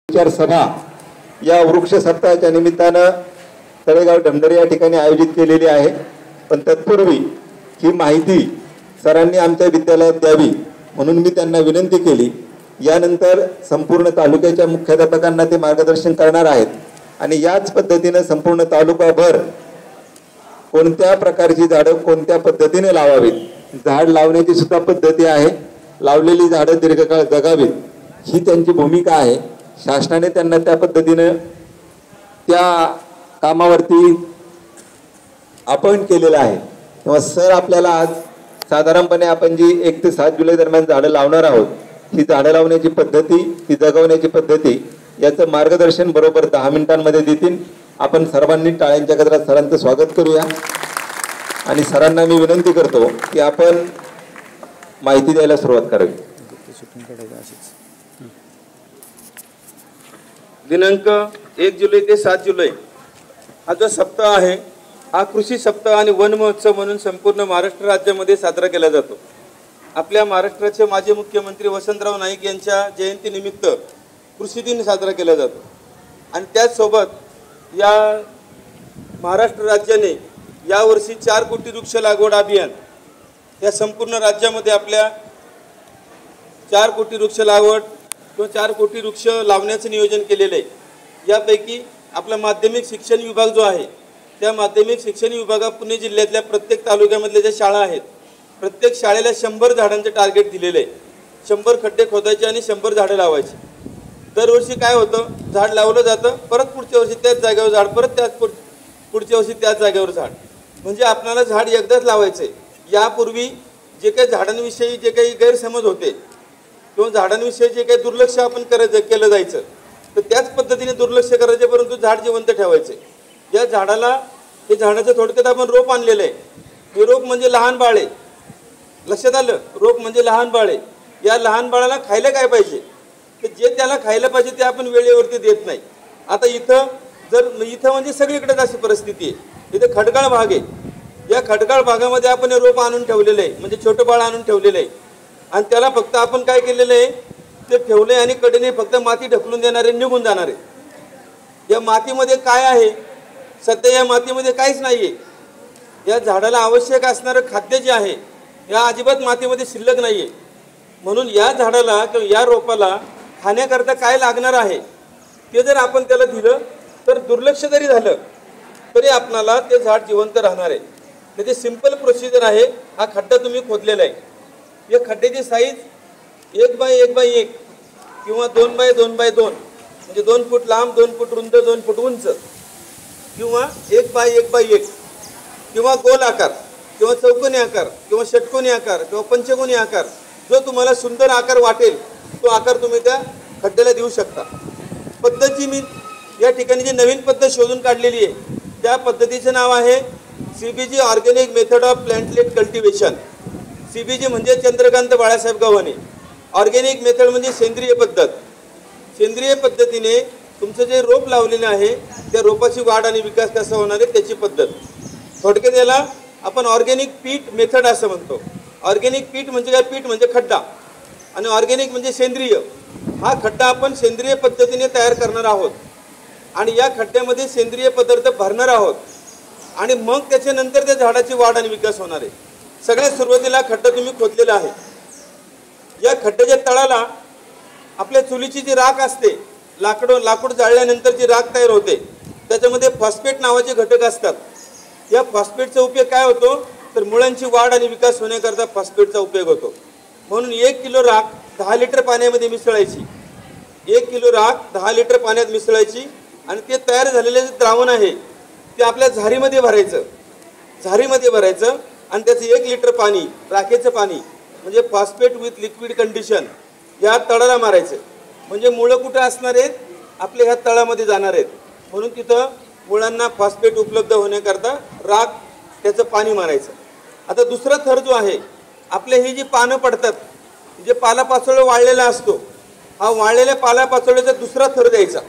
विचार सभा या वृक्ष सप्ताहाच्या निमित्तानं तळेगाव ढमढरी या ठिकाणी आयोजित केलेली आहे। पण तत्पूर्वी ही माहिती सरांनी आमच्या विद्यालयात द्यावी म्हणून मी त्यांना विनंती केली। यानंतर संपूर्ण तालुक्याच्या मुख्याध्यापकांना ते मार्गदर्शन करणार आहेत आणि याच पद्धतीने संपूर्ण तालुकाभर कोणत्या प्रकारची झाडं कोणत्या पद्धतीने लावावीत, झाड लावण्याची सुद्धा पद्धती आहे, लावलेली झाडं दीर्घकाळ जगावीत ही त्यांची भूमिका आहे। शासनाने त्यांना त्या पद्धतीने त्या कामावरती अपॉइंट केलेलं आहे। तेव्हा सर आपल्याला आज साधारणपणे आपण जी 1 ते 7 जुलै दरम्यान झाडं लावणार आहोत ही झाडं लावण्याची पद्धती, ती जगवण्याची पद्धती याचं मार्गदर्शन बरोबर 10 मिनिटांमध्ये देतील। आपण सर्वांनी टाळ्यांच्या गजरात सरांचं स्वागत करूया आणि सरांना मी विनंती करतो की आपण माहिती द्यायला सुरुवात करावी। दिनांक 1 जुलै ते 7 जुलै हा जो सप्ताह आहे हा कृषी सप्ताह आणि वन महोत्सव म्हणून संपूर्ण महाराष्ट्र राज्यामध्ये साजरा केला जातो। आपल्या महाराष्ट्राचे माजी मुख्यमंत्री वसंतराव नाईक यांच्या जयंतीनिमित्त कृषी दिन साजरा केला जातो आणि त्याचसोबत या महाराष्ट्र राज्याने यावर्षी 4 कोटी वृक्ष लागवड अभियान या संपूर्ण राज्यामध्ये आपल्या 4 कोटी वृक्ष लागवड किंवा 4 कोटी वृक्ष लावण्याचं नियोजन केलेलं आहे। यापैकी आपला माध्यमिक शिक्षण विभाग जो आहे त्या माध्यमिक शिक्षण विभागात पुणे जिल्ह्यातल्या प्रत्येक तालुक्यामधल्या ज्या शाळा आहेत प्रत्येक शाळेला 100 झाडांचं टार्गेट दिलेलं आहे। 100 खड्डे खोदायचे आणि 100 झाडं लावायची। दरवर्षी काय होतं, झाड लावलं जातं, परत पुढच्या वर्षी त्याच जागेवर झाड, परत त्याच पुढच्या वर्षी त्याच जागेवर झाड, म्हणजे आपल्याला झाड एकदाच लावायचं आहे। यापूर्वी जे काही झाडांविषयी जे काही गैरसमज होते किंवा झाडांविषयी जे काही दुर्लक्ष आपण केलं जायचं तर त्याच पद्धतीने दुर्लक्ष करायचे, परंतु झाड जिवंत ठेवायचे। या झाडाला हे झाडाचं थोडक्यात आपण रोप आणलेलं आहे। हे रोप म्हणजे लहान बाळ आहे, लक्षात आलं? रोप म्हणजे लहान बाळ आहे। या लहान बाळाला खायला काय पाहिजे तर जे त्याला खायला पाहिजे ते आपण वेळेवरती देत नाही। आता इथं म्हणजे सगळीकडेच अशी परिस्थिती आहे। इथं खडकाळ भाग आहे, या खडकाळ भागामध्ये आपण हे रोप आणून ठेवलेलं आहे, म्हणजे छोटं बाळ आणून ठेवलेलं आहे आणि त्याला फक्त आपण काय केलेलं आहे ते ठेवले आणि कडेने फक्त माती ढकलून देणारे, निघून जाणारे। या मातीमध्ये काय आहे, सध्या या मातीमध्ये काहीच नाही आहे। या झाडाला आवश्यक असणारं खाद्य जे आहे या अजिबात मातीमध्ये शिल्लक नाही आहे। म्हणून या झाडाला किंवा या रोपाला खाण्याकरता काय लागणार आहे ते जर आपण त्याला दिलं तर दुर्लक्ष जरी झालं तरी आपणाला ते झाड जिवंत राहणार आहे। म्हणजे सिंपल प्रोसिजर आहे। हा खड्डा तुम्ही खोदलेला आहे, या खड्ड्याची साईज 1 बाय 1 बाय 1 किंवा 2 बाय 2 बाय 2 म्हणजे 2 फूट लांब, 2 फूट रुंद, 2 फूट उंच किंवा 1 बाय 1 बाय 1 किंवा गोल आकार किंवा चौकोनी आकार किंवा षटकोनी आकार किंवा पंचकोनी आकार, जो तुम्हाला सुंदर आकार वाटेल तो आकार तुम्ही त्या खड्ड्याला देऊ शकता। पद्धती मी या ठिकाणी जी नवीन पद्धत शोधून काढलेली आहे त्या पद्धतीचं नाव आहे CBG organic method of plantlet cultivation. CBG म्हणजे चंद्रकांत बाळासाहेब गव्हाणे, ऑर्गॅनिक मेथड म्हणजे सेंद्रिय पद्धत। सेंद्रिय पद्धतीने तुमचं जे रोप लावलेलं आहे त्या रोपाची वाढ आणि विकास कसा होणार आहे त्याची पद्धत। थोडक्यात याला आपण ऑर्गॅनिक पीट मेथड असं म्हणतो। ऑर्गॅनिक पीट म्हणजे काय, पीट म्हणजे खड्डा आणि ऑर्गॅनिक म्हणजे सेंद्रिय। हा खड्डा आपण सेंद्रिय पद्धतीने तयार करणार आहोत आणि या खड्ड्यामध्ये सेंद्रिय पदार्थ भरणार आहोत आणि मग त्याच्यानंतर त्या झाडाची वाढ आणि विकास होणार आहे। सगळ्यात सुरुवातीला खड्डा तुम्ही खोदलेला आहे। या खड्ड्याच्या तळाला आपल्या चुलीची जी राख असते, लाकूड जाळल्यानंतर जी राख तयार होते त्याच्यामध्ये फॉस्फेट नावाचे घटक असतात। या फॉस्फेटचा उपयोग काय होतो तर मुळांची वाढ आणि विकास होण्याकरता फॉस्फेटचा उपयोग होतो। म्हणून 1 किलो राख 10 लिटर पाण्यामध्ये मिसळायची, 1 किलो राख 10 लिटर पाण्यात मिसळायची आणि ते तयार झालेले जे द्रावण आहे ते आपल्या झारीमध्ये भरायचं, आणि त्याचं 1 लिटर पाणी, राखेचं पाणी म्हणजे फॉस्फेट विथ लिक्विड कंडिशन या तळाला मारायचं। म्हणजे मुळं कुठं असणार आहेत, आपल्या ह्या तळामध्ये जाणार आहेत, म्हणून तिथं मुळांना फॉस्फेट उपलब्ध होण्याकरता राख त्याचं पाणी मारायचं। आता दुसरा थर जो आहे, आपल्या ही जी पानं पडतात, जे पालापाचोळा वाळलेला असतो, हा वाळलेल्या पालापाचोळ्याचा दुसरा थर द्यायचा,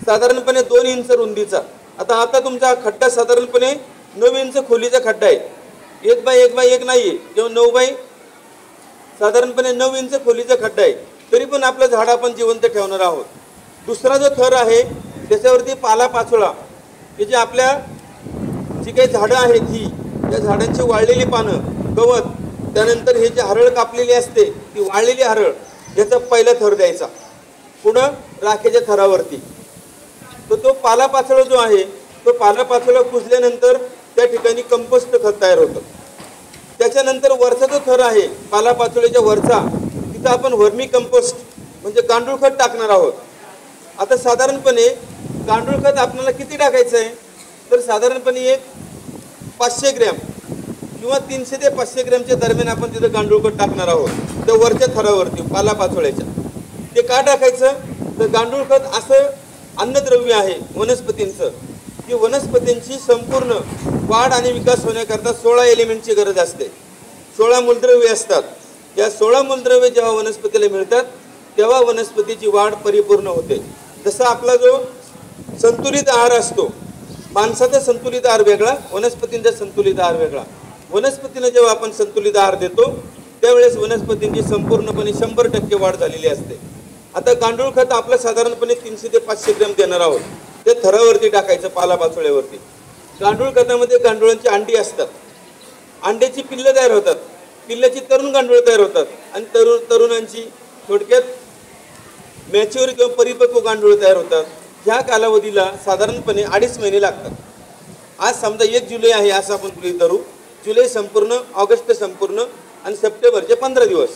साधारणपणे 2 इंच रुंदीचा। आता तुमचा खड्डा साधारणपणे 9 इंच खोलीचा खड्डा आहे, 1 बाय 1 बाय 1 नाही आहे किंवा 9 बाय साधारणपणे 9 इंच खोलीचा खड्डा आहे, तरी पण आपलं झाड आपण जिवंत ठेवणार आहोत। दुसरा जो थर आहे त्याच्यावरती पालापाचोळा, हे जे आपल्या जी काही झाडं आहेत ही, त्या झाडांची वाळलेली पानं, गवत, त्यानंतर हे जे हरळ कापलेली असते ती वाळलेली हरळ, याचा पहिला थर द्यायचा. पुढं राखेच्या थरावरती तो पालापाचोळा जो आहे तो पालापाचोळा कुजल्यानंतर त्या ठिकाणी कंपोस्ट खत तयार होतं. त्याच्यानंतर वरचा जो थर आहे पालापाचोळ्याच्या वरचा, तिथं आपण वर्मी कंपोस्ट म्हणजे गांडूळ खत टाकणार आहोत. आता साधारणपणे गांडूळ खत आपल्याला किती टाकायचं आहे, तर साधारणपणे एक 500 ग्रॅम किंवा 300 ते 500 ग्रॅमच्या दरम्यान आपण तिथं गांडूळ खत टाकणार आहोत त्या वरच्या थरावरती पालापाचोळ्याच्या. ते का टाकायचं, तर गांडूळ खत असं अन्नद्रव्य आहे वनस्पतींचं, की वनस्पतींची संपूर्ण वाढ आणि विकास होण्याकरता 16 एलिमेंटची गरज असते. 16 मूलद्रव्ये असतात. या 16 मूलद्रव्ये जेव्हा वनस्पतीला मिळतात तेव्हा वनस्पतीची वाढ परिपूर्ण होते. जसा आपला जो संतुलित आहार असतो, माणसाचा संतुलित आहार वेगळा, वनस्पतींचा संतुलित आहार वेगळा. वनस्पतीला जेव्हा आपण संतुलित आहार देतो त्यावेळेस वनस्पतींची संपूर्णपणे 100% वाढ झालेली असते. आता गांडूळ खत आपलं साधारणपणे 300 ते 500 ग्रॅम देणार आहोत. ते थरावरती टाकायचं पालापाचोळ्यावरती. गांडूळ खतामध्ये गांडुळांची अंडी असतात, अंड्याची पिल्लं तयार होतात, पिल्ल्याची तरुण गांडूळ तयार होतात आणि तरुणांची थोडक्यात मॅच्युअर किंवा परिपक्व गांडूळ तयार होतात. ह्या कालावधीला साधारणपणे 2.5 महिने लागतात. आज समजा 1 जुलै आहे असं आपण गृहीत धरू. जुलै संपूर्ण, ऑगस्ट संपूर्ण आणि सप्टेंबरचे 15 दिवस,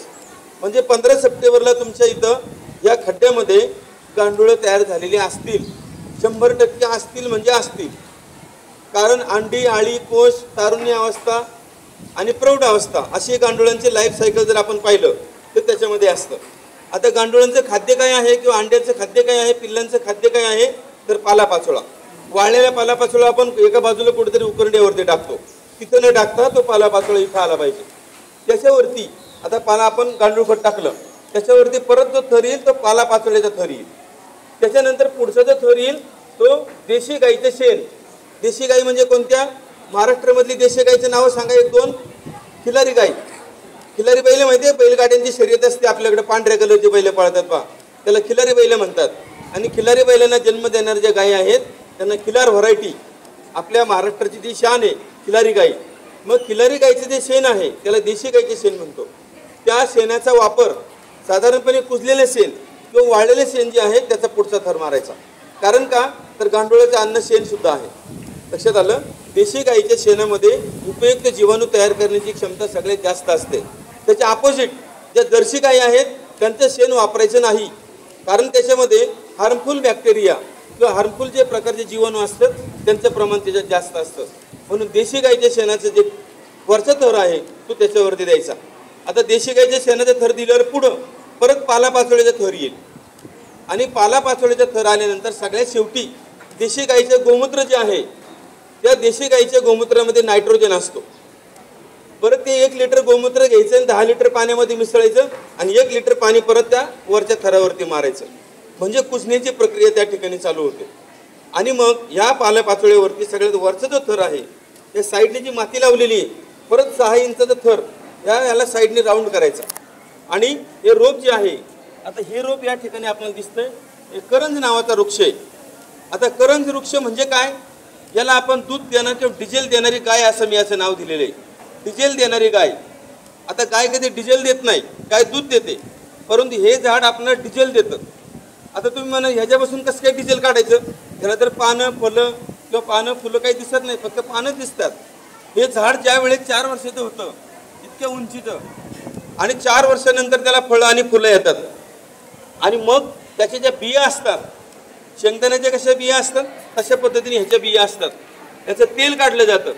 म्हणजे 15 सप्टेंबरला तुमच्या इथं या खड्ड्यामध्ये गांडूळ तयार झालेली असतील. 100% असतील म्हणजे असतील. कारण अंडी, आळी, कोश, तारुण्य अवस्था आणि प्रौढ अवस्था अशी गांडुळांचे लाईफ सायकल जर आपण पाहिलं तर त्याच्यामध्ये असतं. आता गांडुळांचं खाद्य काय आहे किंवा अंड्याचं खाद्य काय आहे, पिल्लांचं खाद्य काय आहे, तर पालापाचोळा. वाळलेला पालापाचोळा आपण एका बाजूला कुठेतरी उकरड्यावरती टाकतो, तिथं न टाकता तो पालापाचोळा इथं आला पाहिजे. त्याच्यावरती आता आपण गांडूळ खत टाकलं, त्याच्यावरती परत जो थर येईल तो पालापाचोळ्याचा थर येईल. त्याच्यानंतर पुढचा जो थर येईल तो देशी गाईचं शेण. देशी गाई म्हणजे कोणत्या, महाराष्ट्रामधली देशी गाईचं नावं सांगा 1-2. खिलारी गाई. खिलारी बैल माहिती आहे, बैलगाड्यांची शर्यत असते आपल्याकडे, पांढऱ्या कलरची बैल पळतात पहा, त्याला खिलारी बैल म्हणतात. आणि खिलारी बैलांना जन्म देणाऱ्या ज्या गायी आहेत त्यांना खिलार व्हरायटी, आपल्या महाराष्ट्राची जी शान आहे खिलारी गाई. मग खिलारी गाईचं जे शेण आहे त्याला देशी गाईचे शेण म्हणतो. त्या शेणाचा वापर साधारणपणे कुजलेले शेण किंवा वाळलेले शेण जे आहे त्याचा पुढचा थर मारायचा. कारण का, तर गांडुळाचं अन्न शेण सुद्धा आहे. लक्षात आलं. देशी गाईच्या शेणामध्ये उपयुक्त जीवाणू तयार करण्याची क्षमता सगळ्यात जास्त असते. त्याच्या अपोजिट ज्या जर्सी गाई आहेत त्यांचं शेण वापरायचं नाही, कारण त्याच्यामध्ये हार्मफुल बॅक्टेरिया किंवा हार्मफुल जे प्रकारचे जीवाणू असतात त्यांचं प्रमाण त्याच्यात जास्त असतं. म्हणून देशी गाईच्या शेणाचं जे वरचा थर आहे तो त्याच्यावरती द्यायचा. आता देशी गाईच्या शेणाचा थर दिल्यावर पुढं परत पालापाचोळ्याचा थर येईल आणि पालापाचोळ्याचा थर आल्यानंतर सगळ्यात शेवटी देशी गाईचं गोमूत्र जे आहे त्या देशी गाईच्या गोमूत्रामध्ये नायट्रोजन असतो. परत ते 1 लिटर गोमूत्र घ्यायचं आणि 10 लिटर पाण्यामध्ये मिसळायचं आणि 1 लिटर पाणी परत त्या वरच्या थरावरती मारायचं, म्हणजे कुजण्याची प्रक्रिया त्या ठिकाणी चालू होते. आणि मग या पालापाचोळ्यावरती सगळ्यात वरचा जो थर आहे त्या साईडने जी माती लावलेली आहे परत 6 इंचाचा थर याला साईडने राऊंड करायचा. आणि हे रोप जे आहे, आता हे रोप या ठिकाणी आपल्याला दिसतंय, हे करंज नावाचा वृक्ष आहे. आता करंज वृक्ष म्हणजे काय, याला आपण दूध देणार किंवा डिझेल देणारी गाय असं मी याचं नाव दिलेलं आहे. डिझेल देणारी गाय. आता गाय कधी डिझेल देत नाही, गाय दूध देते, परंतु हे झाड आपल्याला डिझेल देतं. आता तुम्ही म्हणा ह्याच्यापासून कसं काय डिझेल काढायचं, ह्याला तर पानं फुलं किंवा पानं फुलं काही दिसत नाही, फक्त पानं दिसतात. हे झाड ज्या वेळेस 4 वर्षाचं होतं इतक्या उंचीचं आणि 4 वर्षानंतर त्याला फळं आणि फुलं येतात आणि मग त्याच्या ज्या बिया असतात, शेंगदाण्याच्या कशा बिया असतात तशा पद्धतीने ह्याच्या बिया असतात. त्याचं तेल काढलं जातं,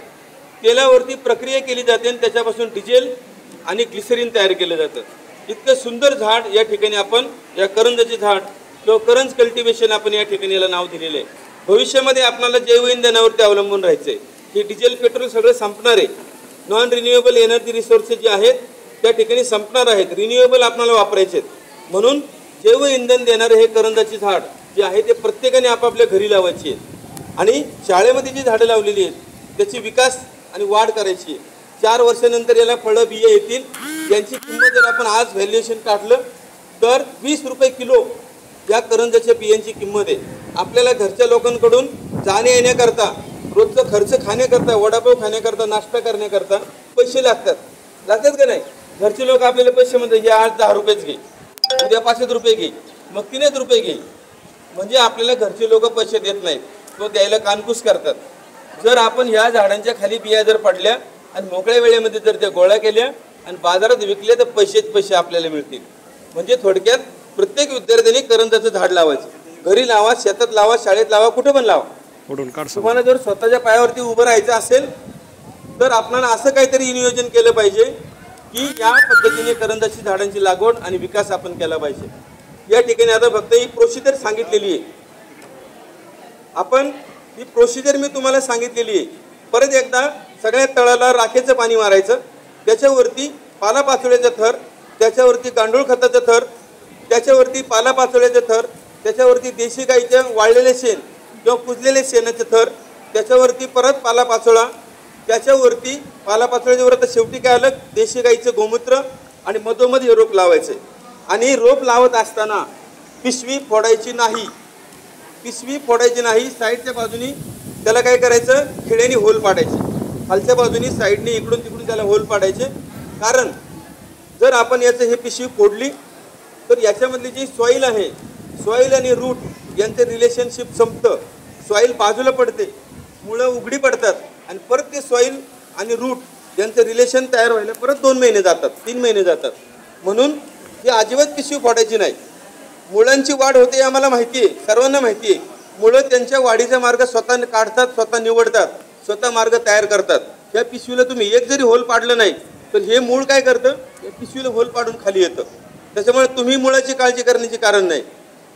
तेलावरती प्रक्रिया केली जाते आणि त्याच्यापासून डिझेल आणि ग्लिसरीन तयार केलं जातं. इतकं सुंदर झाड या ठिकाणी आपण या करंजाचे झाड किंवा करंज कल्टिवेशन आपण या ठिकाणी याला नाव दिलेलं आहे. भविष्यामध्ये आपल्याला जैवइंधनावरती अवलंबून राहायचं आहे. हे डिझेल पेट्रोल सगळं संपणार आहे. नॉन रिन्युएबल एनर्जी रिसोर्सेस जे आहेत त्या ठिकाणी संपणार आहेत, रिन्युएबल आपल्याला वापरायचे आहेत. म्हणून जैवइंधन देणारे हे करंजाचे झाड जे आहे ते प्रत्येकाने आपापल्या घरी लावायची आहेत आणि शाळेमध्ये जी झाडं लावलेली आहेत त्याची विकास आणि वाढ करायची आहे. 4 वर्षानंतर याला फळं बिये येतील. यांची किंमत जर आपण आज व्हॅल्युएशन काढलं तर 20 रुपये किलो या करंजाच्या बियांची किंमत आहे. आपल्याला घरच्या लोकांकडून जाणे येण्याकरता, रोजचा खर्च खाण्याकरता, वडापाव खाण्याकरता, नाश्ता करण्याकरता पैसे लागतात का नाही? घरचे लोक आपल्याला पैसे म्हणतात, या आज 10 रुपयेच घे, उद्या 500 रुपये घे, मग 3 रुपये घे. म्हणजे आपल्याला घरचे लोक पैसे देत नाहीत, तो द्यायला कानकूस करतात. जर आपण ह्या झाडांच्या खाली बिया जर पडल्या आणि मोकळ्या वेळेमध्ये जर त्या गोळा केल्या आणि बाजारात विकले तर पैसे आपल्याला मिळतील. म्हणजे थोडक्यात प्रत्येक विद्यार्थ्यांनी करंजाचं झाड लावायचं. घरी लावा, शेतात लावा, शाळेत लावा, कुठे पण लावा. तुम्हाला जर स्वतःच्या पायावरती उभं राहायचं असेल तर आपल्याला असं काहीतरी नियोजन केलं पाहिजे की या पद्धतीने करंजाची झाडांची लागवड आणि विकास आपण केला पाहिजे. या ठिकाणी आता फक्त ही प्रोसिजर सांगितलेली आहे. आपण ही प्रोसिजर मी तुम्हाला सांगितलेली आहे. परत एकदा सगळ्यात तळाला राखेचं पाणी मारायचं, त्याच्यावरती पालापाचोळ्याचं थर, त्याच्यावरती गांडूळ खताचं थर, त्याच्यावरती पालापाचोळ्याचं थर, त्याच्यावरती देशी गाईचं वाळलेले शेण किंवा कुजलेले शेणाचे थर, त्याच्यावरती परत पालापाचोळा, त्याच्यावरती पालापाचोळ्याच्यावर आता शेवटी काय आलं, देशी गाईचं गोमूत्र आणि मधोमध हे रोप लावायचे. आणि रोप लावत असताना पिशवी फोडायची नाही. पिशवी फोडायची नाही. साईडच्या बाजूनी त्याला काय करायचं, खिळ्याने होल पाडायचे. खालच्या बाजूनी साईडने इकडून तिकडून त्याला होल पाडायचे. कारण जर आपण याचं हे पिशवी फोडली तर याच्यामधली जी सॉईल आहे, सॉईल आणि रूट यांचं रिलेशनशिप संपतं. सॉईल बाजूला पडते, मुळं उघडी पडतात आणि परत ते सॉईल आणि रूट यांचं रिलेशन तयार व्हायला परत 2 महिने जातात, 3 महिने जातात. म्हणून ही अजिबात पिशवी फोडायची नाही. मुळांची वाढ होते आम्हाला माहिती आहे, सर्वांना माहिती आहे. मुळं त्यांच्या वाढीचा मार्ग स्वतः काढतात, स्वतः निवडतात, स्वतः मार्ग तयार करतात. या पिशवीला तुम्ही एक जरी होल पाडलं नाही तर हे मूळ काय करतं, या पिशवीला होल पाडून खाली येतं. त्याच्यामुळे तुम्ही मुळाची काळजी करण्याची कारण नाही.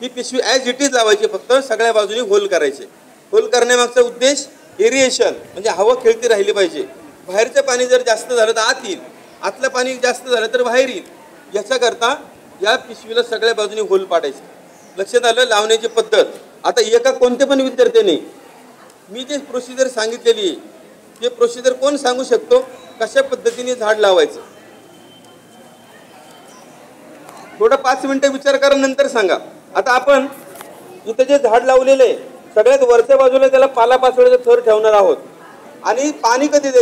ही पिशवी ॲज इट इज लावायची, फक्त सगळ्या बाजूनी होल करायचे. होल करण्यामागचा उद्देश एरिएशन, म्हणजे हवा खेळती राहिली पाहिजे. बाहेरचं पाणी जर जास्त झालं तर आत येईल, आतलं पाणी जास्त झालं तर बाहेर येईल. याच्याकरता या पिशवीला सगळ्या बाजूनी होल पाडायचे. लक्षात आलं लावण्याची पद्धत. आता एका कोणत्या पण विद्यार्थ्याने मी जे प्रोसिजर सांगितलेली आहे ते प्रोसिजर कोण सांगू शकतो, कशा पद्धतीने झाड लावायचं? थोडं 5 मिनिटं विचार करा, नंतर सांगा. आता आपण इथं जे झाड लावलेलं आहे सगळ्यात वरच्या बाजूला त्याला पालापाचोळ्याचा थर ठेवणार आहोत. आणि पाणी कधी द्यायचं?